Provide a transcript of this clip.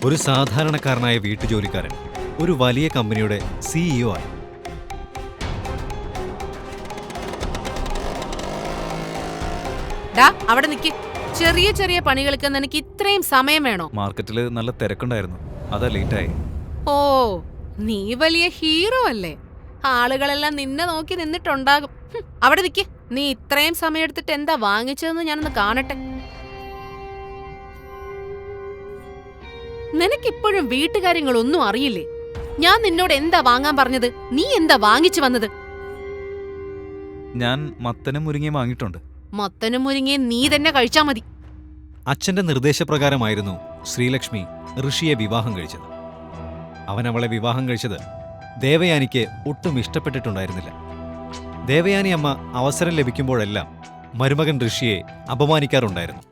ഒരു സാധാരണക്കാരനായ വീട്ടുജോലിക്കാരൻ ഒരു വലിയ കമ്പനിയുടെ സിഇഒ ആയി. അവിടെ നിക്ക്. ചെറിയ ചെറിയ പണികൾക്ക് നിനക്ക് ഇത്രയും സമയം വേണോ? മാർക്കറ്റിൽ നല്ല തിരക്കുണ്ടായിരുന്നു, അതാ ലേറ്റായി. ഓ, നീ വലിയ ഹീറോ അല്ലേ? ആളുകളെല്ലാം നിന്നെ നോക്കി നിന്നിട്ടുണ്ടാകും. അവിടെ നിക്ക്. നീ ഇത്രയും സമയം എടുത്തിട്ട് എന്താ വാങ്ങിച്ചതെന്ന് ഞാനൊന്ന് കാണട്ടെ. നിനക്കിപ്പോഴും വീട്ടുകാര്യങ്ങളൊന്നും അറിയില്ലേ? ഞാൻ നിന്നോട് എന്താ വാങ്ങാൻ പറഞ്ഞത്? നീ എന്താ വാങ്ങിച്ചു വന്നത്? ഞാൻ മത്തനും മുരിങ്ങയും വാങ്ങിയിട്ടുണ്ട്. മത്തനും മുരിങ്ങയും നീ തന്നെ കഴിച്ചാ മതി. അച്ഛന്റെ നിർദ്ദേശപ്രകാരമായിരുന്നു ശ്രീലക്ഷ്മി ഋഷിയെ വിവാഹം കഴിച്ചത്. അവൻ അവളെ വിവാഹം കഴിച്ചത് ദേവയാനിക്ക് ഒട്ടും ഇഷ്ടപ്പെട്ടിട്ടുണ്ടായിരുന്നില്ല. ദേവയാനി അമ്മ അവസരം ലഭിക്കുമ്പോഴെല്ലാം മരുമകൻ ഋഷിയെ അപമാനിക്കാറുണ്ടായിരുന്നു.